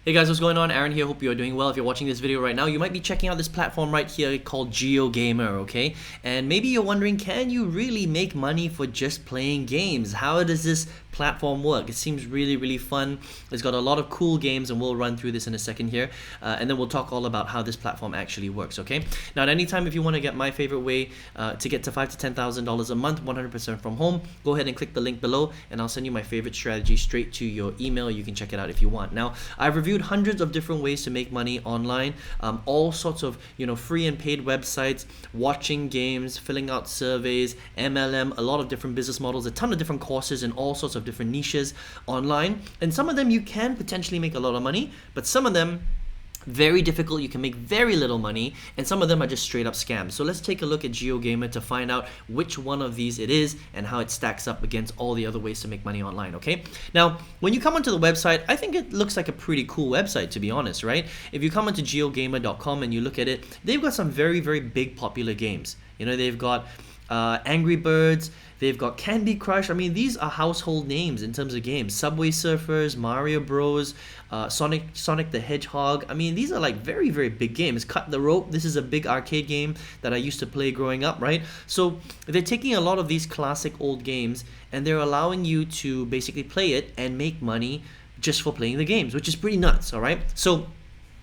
Hey guys, what's going on? Aaron here. Hope you are doing well. If you're watching this video right now, you might be checking out this platform right here called Giogamer, okay? And maybe you're wondering, can you really make money for just playing games? How does this platform work? It seems really fun. It's got a lot of cool games, and we'll run through this in a second here, and then we'll talk all about how this platform actually works, okay? Now, at any time, if you want to get my favorite way to get to $5,000 to $10,000 a month, 100% from home, go ahead and click the link below, and I'll send you my favorite strategy straight to your email. You can check it out if you want. Now, I've reviewed hundreds of different ways to make money online, all sorts of free and paid websites, watching games, filling out surveys, MLM, a lot of different business models, a ton of different courses in all sorts of different niches online, and some of them you can potentially make a lot of money, but some of them very difficult, you can make very little money, and some of them are just straight up scams. So let's take a look at Giogamer to find out which one of these it is and how it stacks up against all the other ways to make money online, okay? Now, when you come onto the website, I think it looks like a pretty cool website, to be honest, right? If you come onto geogamer.com and you look at it, they've got some very big popular games. They've got Angry Birds, they've got Candy Crush. I mean, these are household names in terms of games. Subway Surfers, Mario Bros, Sonic the Hedgehog. I mean, these are like very big games. Cut the Rope, this is a big arcade game that I used to play growing up, right? So they're taking a lot of these classic old games and they're allowing you to basically play it and make money just for playing the games, which is pretty nuts, all right? So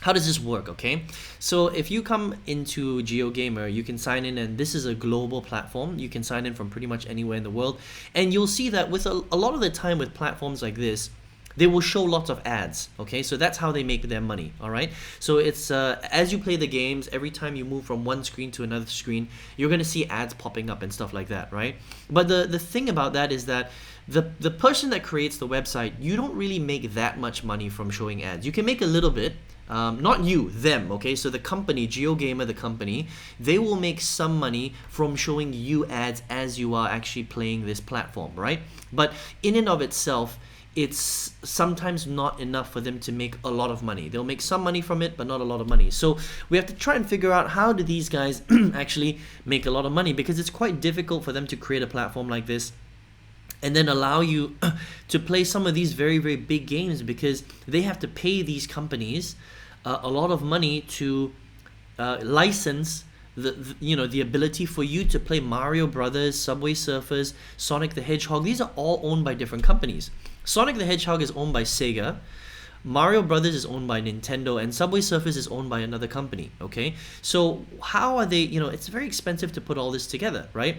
how does this work, okay? So if you come into Giogamer, you can sign in, and this is a global platform. You can sign in from pretty much anywhere in the world, and you'll see that with a lot of the time with platforms like this, they will show lots of ads, okay? So that's how they make their money, all right? So it's as you play the games, every time you move from one screen to another screen, you're gonna see ads popping up and stuff like that, right? But the thing about that is that the person that creates the website, you don't really make that much money from showing ads. You can make a little bit, not you, them, okay? So the company, Giogamer, the company, they will make some money from showing you ads as you are actually playing this platform, right? But in and of itself, it's sometimes not enough for them to make a lot of money. They'll make some money from it, but not a lot of money. So we have to try and figure out, how do these guys actually make a lot of money? Because it's quite difficult for them to create a platform like this and then allow you to play some of these very big games, because they have to pay these companies a lot of money to license the ability for you to play Mario Brothers, Subway Surfers, Sonic the Hedgehog. These are all owned by different companies. Sonic the Hedgehog is owned by Sega, Mario Brothers is owned by Nintendo, and Subway Surfers is owned by another company, okay? So how are they, it's very expensive to put all this together, right?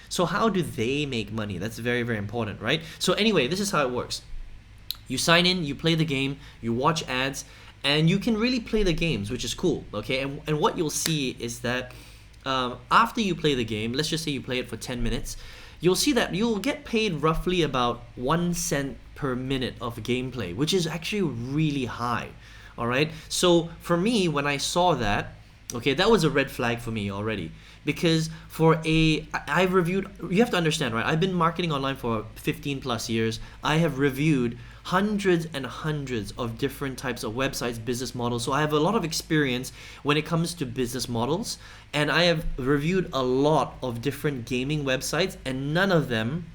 So how do they make money? That's very important, right? So anyway, this is how it works. You sign in, you play the game, you watch ads, and you can really play the games, which is cool, okay? And what you'll see is that after you play the game, let's just say you play it for 10 minutes, you'll see that you'll get paid roughly about 1 cent per minute of gameplay, which is actually really high, all right? So for me, when I saw that, okay, that was a red flag for me already, because I've reviewed, you have to understand, right? I've been marketing online for 15 plus years. I have reviewed hundreds and hundreds of different types of websites, business models. So I have a lot of experience when it comes to business models, and I have reviewed a lot of different gaming websites, and none of them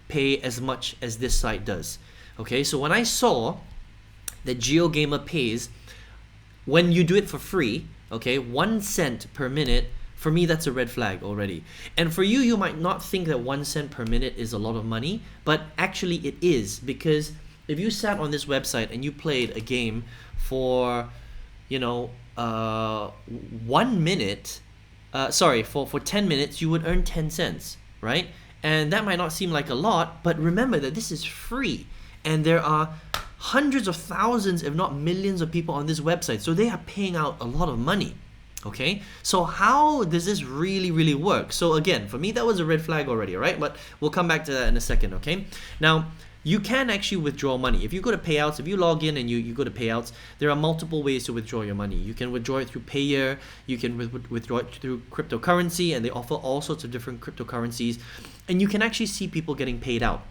pay as much as this site does. Okay, so when I saw that Giogamer pays, when you do it for free, okay, 1 cent per minute, for me, that's a red flag already. And for you, you might not think that 1 cent per minute is a lot of money, but actually it is, because if you sat on this website and you played a game for, 1 minute, for 10 minutes, you would earn 10 cents, right? And that might not seem like a lot, but remember that this is free. And there are hundreds of thousands, if not millions of people on this website. So they are paying out a lot of money. Okay, so how does this really work? So again, for me, that was a red flag already, right? But we'll come back to that in a second, okay? Now, you can actually withdraw money. If you go to payouts, if you log in and you go to payouts, there are multiple ways to withdraw your money. You can withdraw it through Payer, you can withdraw it through cryptocurrency, and they offer all sorts of different cryptocurrencies. And you can actually see people getting paid out,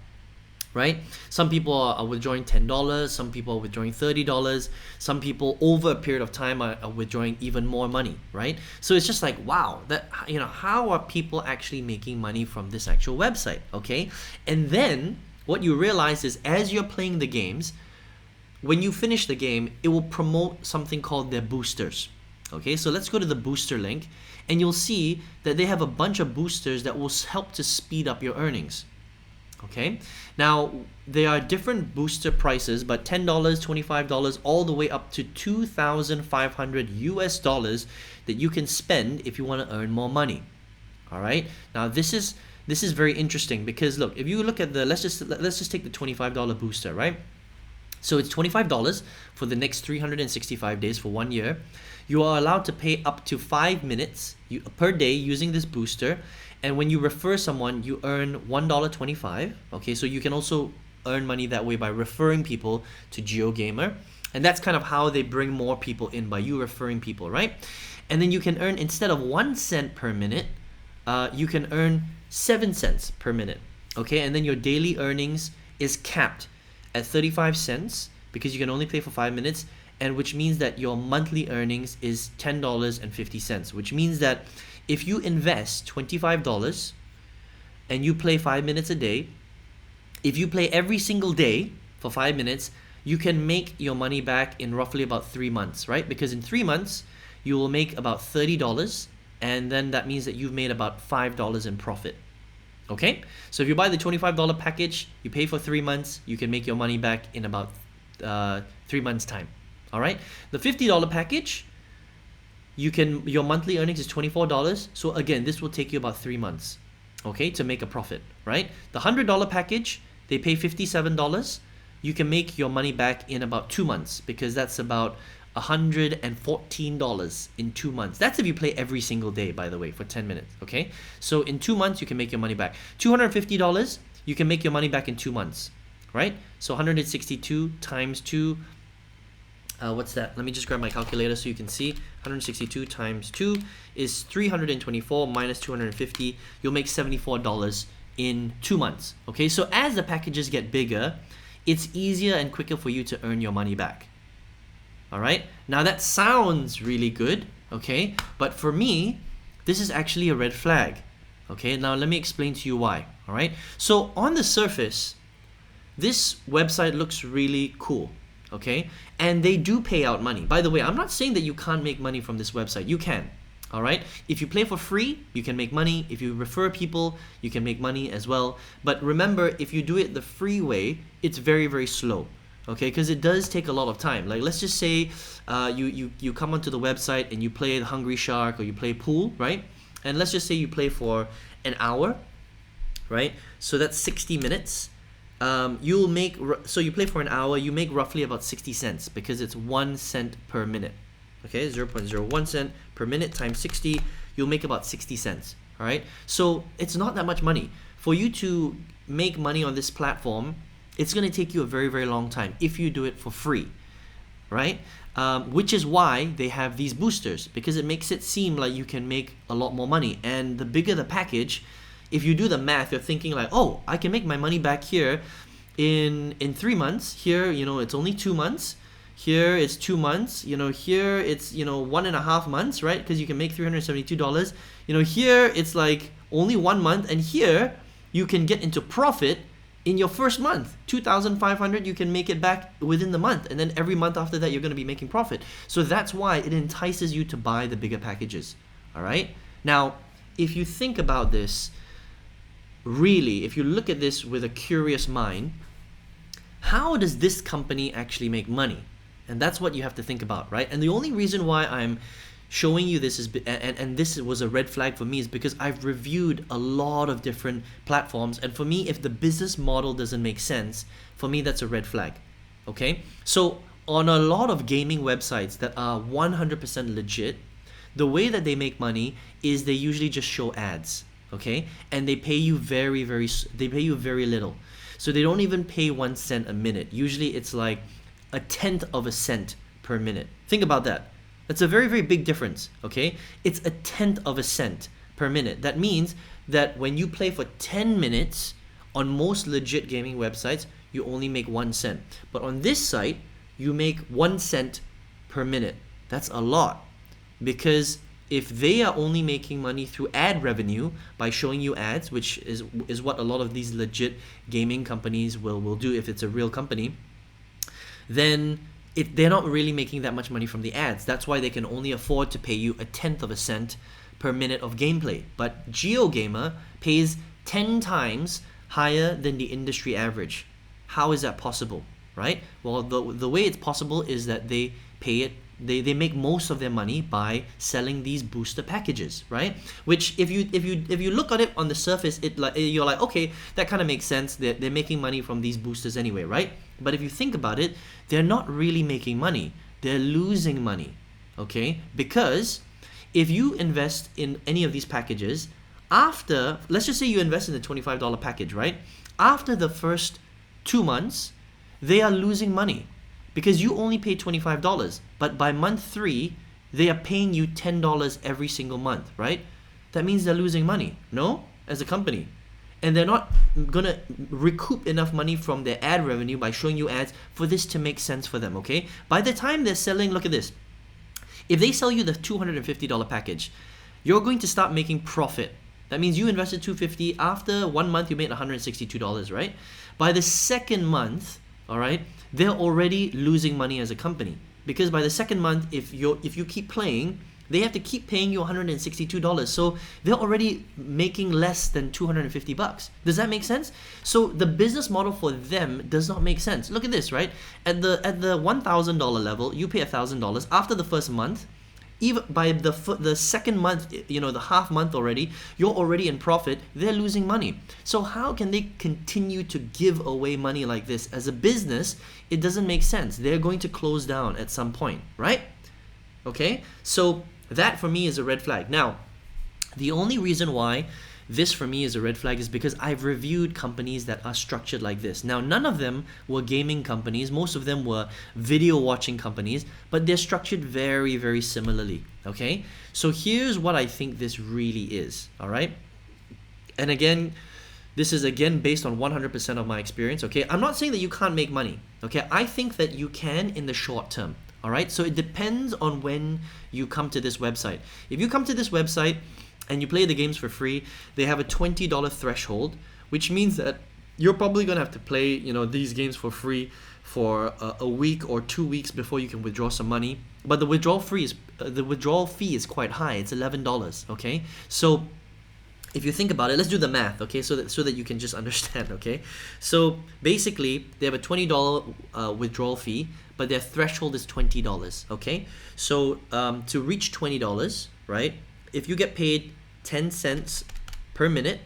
right? Some people are withdrawing $10, some people are withdrawing $30, some people over a period of time are withdrawing even more money, right? So it's just like, wow, that, how are people actually making money from this actual website, okay? And then what you realize is, as you're playing the games, when you finish the game, it will promote something called their boosters. Okay, so let's go to the booster link, and you'll see that they have a bunch of boosters that will help to speed up your earnings. Okay, now there are different booster prices, but $10, $25, all the way up to 2,500 US dollars that you can spend if you want to earn more money. All right, now this is very interesting, because look, if you look at the let's just take the $25 booster, right? So it's $25 for the next 365 days for 1 year. You are allowed to pay up to 5 minutes per day using this booster. And when you refer someone, you earn $1.25. Okay, so you can also earn money that way by referring people to Giogamer. And that's kind of how they bring more people in, by you referring people, right? And then you can earn, instead of 1 cent per minute, you can earn 7 cents per minute. Okay, and then your daily earnings is capped at 35 cents because you can only play for 5 minutes, and which means that your monthly earnings is $10.50, which means that if you invest $25 and you play 5 minutes a day, if you play every single day for 5 minutes, you can make your money back in roughly about 3 months, right? Because in 3 months, you will make about $30, and then that means that you've made about $5 in profit. Okay, so if you buy the $25 package, you pay for 3 months, you can make your money back in about 3 months time. All right, the $50 package, your monthly earnings is $24. So again, this will take you about 3 months, okay, to make a profit, right? The $100 package, they pay $57. You can make your money back in about 2 months, because that's about $114 in 2 months. That's if you play every single day, by the way, for 10 minutes. Okay, so in 2 months you can make your money back. $250, you can make your money back in 2 months, right? So 162 times 2, what's that? Let me just grab my calculator so you can see. 162 times 2 is 324 minus 250. You'll make $74 in 2 months. Okay, so as the packages get bigger, it's easier and quicker for you to earn your money back. All right, now that sounds really good, okay, but for me, this is actually a red flag. Okay, now let me explain to you why. All right, so on the surface, this website looks really cool, okay, and they do pay out money. By the way, I'm not saying that you can't make money from this website. You can. All right, if you play for free, you can make money. If you refer people, you can make money as well. But remember, if you do it the free way, it's very, very slow. Okay, because it does take a lot of time. Like, let's just say you come onto the website and you play the Hungry Shark, or you play pool, right? And let's just say you play for an hour, right? So that's 60 minutes. You'll make, so you play for an hour, you make roughly about 60 cents, because it's 1 cent per minute. Okay, 0.01 cent per minute times 60, you'll make about 60 cents. All right, so it's not that much money. For you to make money on this platform, it's going to take you a very, very long time if you do it for free, right? Which is why they have these boosters, because it makes it seem like you can make a lot more money. And the bigger the package, if you do the math, you're thinking like, oh, I can make my money back here in 3 months. Here, you know, it's only 2 months. Here it's 2 months. You know, here it's, you know, 1.5 months, right? Because you can make $372. You know, here it's like only 1 month, and here you can get into profit in your first month. 2,500, you can make it back within the month, and then every month after that you're going to be making profit. So that's why it entices you to buy the bigger packages. All right, now if you think about this, really, if you look at this with a curious mind, how does this company actually make money? And that's what you have to think about, right? And the only reason why I'm showing you this is, and this was a red flag for me, is because I've reviewed a lot of different platforms, and for me, if the business model doesn't make sense, for me that's a red flag. Okay, so on a lot of gaming websites that are 100% legit, the way that they make money is they usually just show ads, okay, and they pay you very little. So they don't even pay 1 cent a minute. Usually it's like 1/10 of a cent per minute. Think about that. That's a very, very big difference, okay? It's 1/10 of a cent per minute. That means that when you play for 10 minutes on most legit gaming websites, you only make 1 cent. But on this site, you make 1 cent per minute. That's a lot, because if they are only making money through ad revenue by showing you ads, which is what a lot of these legit gaming companies will do if it's a real company, then they're not really making that much money from the ads. That's why they can only afford to pay you a tenth of a cent per minute of gameplay. But Giogamer pays 10 times higher than the industry average. How is that possible, right? Well, the way it's possible is that they pay it. They make most of their money by selling these booster packages, right? Which if you look at it on the surface, you're like, okay, that kind of makes sense. They're making money from these boosters anyway, right? But if you think about it, they're not really making money. They're losing money, okay? Because if you invest in any of these packages, let's just say you invest in the $25 package, right? After the first 2 months, they are losing money because you only pay $25. But by month 3, they are paying you $10 every single month, right? That means they're losing money, no? As a company. And they're not gonna recoup enough money from their ad revenue by showing you ads for this to make sense for them, okay? By the time they're selling, look at this. If they sell you the $250 package, you're going to start making profit. That means you invested $250. After 1 month, you made $162, right? By the second month, all right, they're already losing money as a company. Because by the second month, if you keep playing, they have to keep paying you $162. So they're already making less than $250. Does that make sense? So the business model for them does not make sense. Look at this, right? At the $1,000 level, you pay $1,000. After the first month, even by the second month, the half month already, you're already in profit. They're losing money. So how can they continue to give away money like this? As a business, it doesn't make sense. They're going to close down at some point, right? Okay, so that for me is a red flag. Now, the only reason why this for me is a red flag is because I've reviewed companies that are structured like this. Now, none of them were gaming companies. Most of them were video watching companies, but they're structured very, very similarly, okay? So here's what I think this really is, all right? And again, this is again based on 100% of my experience, okay? I'm not saying that you can't make money, okay? I think that you can in the short term, all right? So it depends on when you come to this website. If you come to this website and you play the games for free, they have a $20 threshold, which means that you're probably gonna have to play, these games for free for a week or 2 weeks before you can withdraw some money. But the withdrawal fee is quite high. It's $11. Okay, so if you think about it, let's do the math. Okay, so that you can just understand. Okay, so basically they have a $20 withdrawal fee, but their threshold is $20. Okay, so to reach $20, right? If you get paid 10 cents per minute,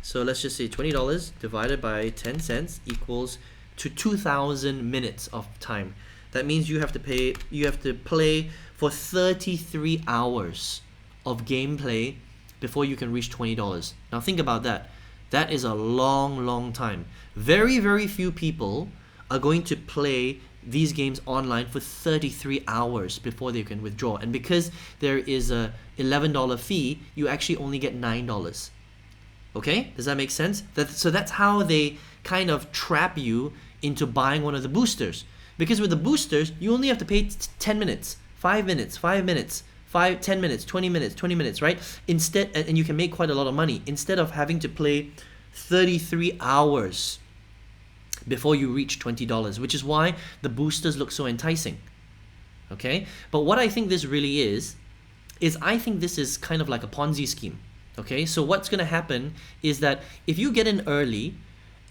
so let's just say $20 divided by 10 cents equals to 2,000 minutes of time. That means you have to play for 33 hours of gameplay before you can reach $20. Now think about that. That is a long, long time. Very, very few people are going to play these games online for 33 hours before they can withdraw. And because there is a $11 fee, you actually only get $9. Okay? Does that make sense? So that's how they kind of trap you into buying one of the boosters. Because with the boosters, you only have to pay 10 minutes, 5 minutes, 5 minutes, 10 minutes, 20 minutes, 20 minutes, right? Instead, and you can make quite a lot of money instead of having to play 33 hours before you reach $20, which is why the boosters look so enticing. Okay? But what I think this really is I think this is kind of like a Ponzi scheme. Okay? So what's going to happen is that if you get in early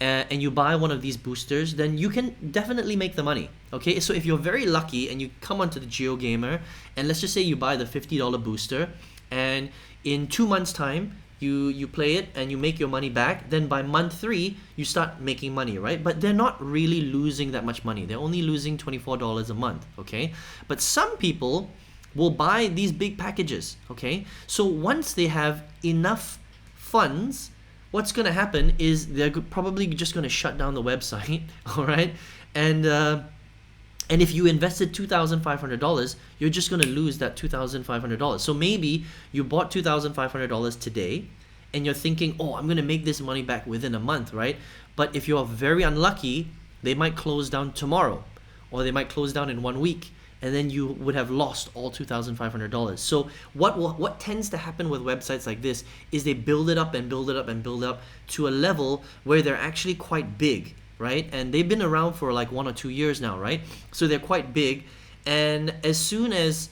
and you buy one of these boosters, then you can definitely make the money. Okay? So if you're very lucky and you come onto the Giogamer, and let's just say you buy the $50 booster, and in 2 months' time, you play it and you make your money back, then by month 3 you start making money, right? But they're not really losing that much money. They're only losing $24 a month, okay? But some people will buy these big packages, okay? So once they have enough funds, what's going to happen is they're probably just going to shut down the website, all right? And if you invested $2,500, you're just going to lose that $2,500. So maybe you bought $2,500 today and you're thinking, oh, I'm going to make this money back within a month, right? But if you're very unlucky, they might close down tomorrow, or they might close down in 1 week, and then you would have lost all $2,500. So what tends to happen with websites like this is they build it up and build it up and build it up to a level where they're actually quite big, right? And they've been around for like 1 or 2 years now, right? So they're quite big. And as soon as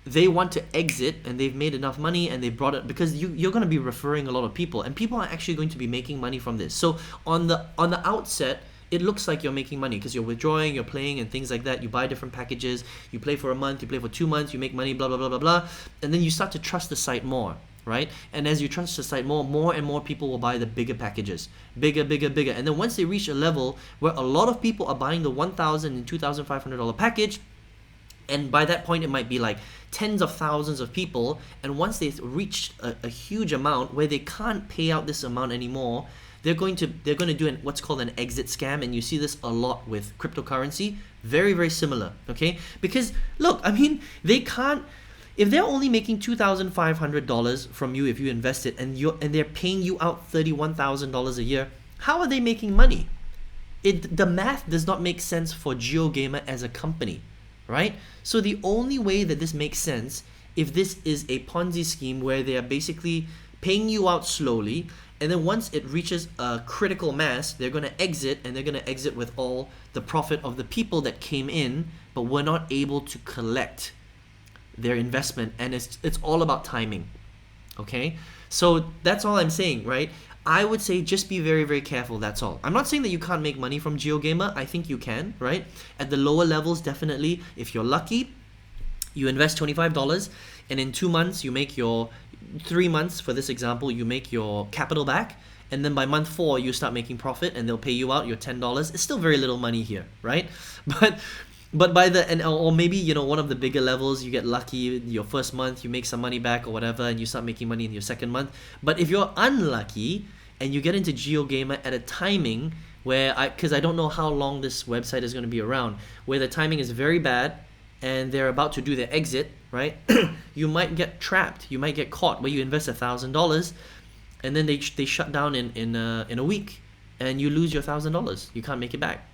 they want to exit and they've made enough money and they brought it, because you're going to be referring a lot of people, and people are actually going to be making money from this. So on the outset, it looks like you're making money because you're withdrawing, you're playing and things like that. You buy different packages, you play for a month, you play for 2 months, you make money, blah, blah, blah, blah, blah. And then you start to trust the site more, right? And as you trust the site more and more people will buy the bigger packages, bigger. And then once they reach a level where a lot of people are buying the $1,000 and $2,500 package, and by that point it might be like tens of thousands of people, and once they've reached a huge amount where they can't pay out this amount anymore, they're going to do what's called an exit scam. And you see this a lot with cryptocurrency. Very similar, okay? Because look, I mean, they can't, if they're only making $2,500 from you if you invest it, and they're paying you out $31,000 a year, how are they making money? The math does not make sense for Giogamer as a company, right? So the only way that this makes sense, if this is a Ponzi scheme where they are basically paying you out slowly, and then once it reaches a critical mass, they're going to exit, and they're going to exit with all the profit of the people that came in but were not able to collect their investment. And it's all about timing, okay? So that's all I'm saying, right? I would say just be very careful, that's all. I'm not saying that you can't make money from Giogamer. I think you can, right? At the lower levels, definitely. If you're lucky, you invest $25, and in 2 months, you make your 3 months, for this example, you make your capital back, and then by month 4, you start making profit, and they'll pay you out your $10. It's still very little money here, right? But by the end, or maybe, you know, one of the bigger levels, you get lucky, your first month, you make some money back or whatever, and you start making money in your second month. But if you're unlucky and you get into Giogamer at a timing where, because I don't know how long this website is going to be around, where the timing is very bad and they're about to do their exit, right? You might get trapped, you might get caught where you invest $1,000 and then they shut down in a week and you lose your $1,000. You can't make it back.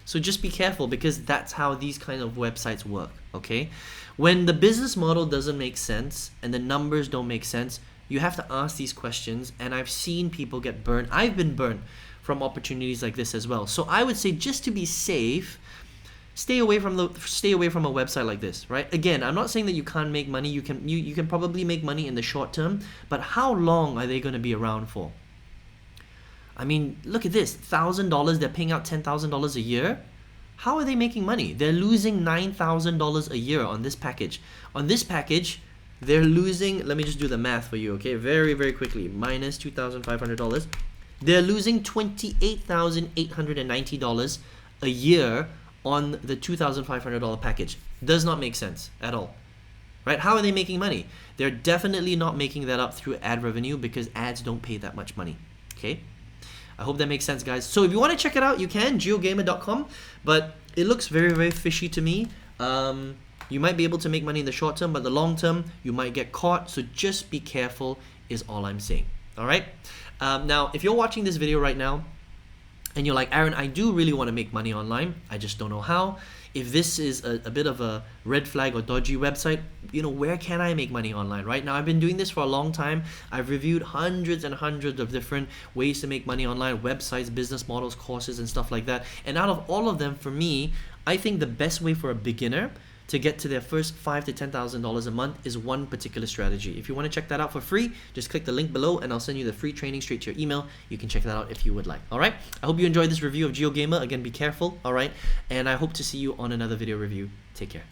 So just be careful, because that's how these kind of websites work, okay? When the business model doesn't make sense and the numbers don't make sense, you have to ask these questions. And I've seen people get burned. I've been burned from opportunities like this as well. So I would say, just to be safe, stay away from a website like this, right? Again, I'm not saying that you can't make money. You can probably make money in the short term, but how long are they going to be around for? I mean, look at this, $1,000, they're paying out $10,000 a year. How are they making money? They're losing $9,000 a year on this package. On this package, they're losing, let me just do the math for you, okay? Very quickly, minus $2,500. They're losing $28,890 a year on the $2,500 package. Does not make sense at all, right? How are they making money? They're definitely not making that up through ad revenue, because ads don't pay that much money, okay? I hope that makes sense, guys. So if you want to check it out, you can, geogamer.com, but it looks very fishy to me. You might be able to make money in the short term, but the long term, you might get caught. So just be careful is all I'm saying, all right? Now, if you're watching this video right now, and you're like, Aaron, I do really want to make money online, I just don't know how. If this is a bit of a red flag or dodgy website, you know, where can I make money online? Right now, I've been doing this for a long time. I've reviewed hundreds and hundreds of different ways to make money online, websites, business models, courses, and stuff like that. And out of all of them, for me, I think the best way for a beginner to get to their first $5,000 to $10,000 a month is one particular strategy. If you want to check that out for free, just click the link below and I'll send you the free training straight to your email. You can check that out if you would like. All right. I hope you enjoyed this review of Giogamer. Again, be careful. All right. And I hope to see you on another video review. Take care.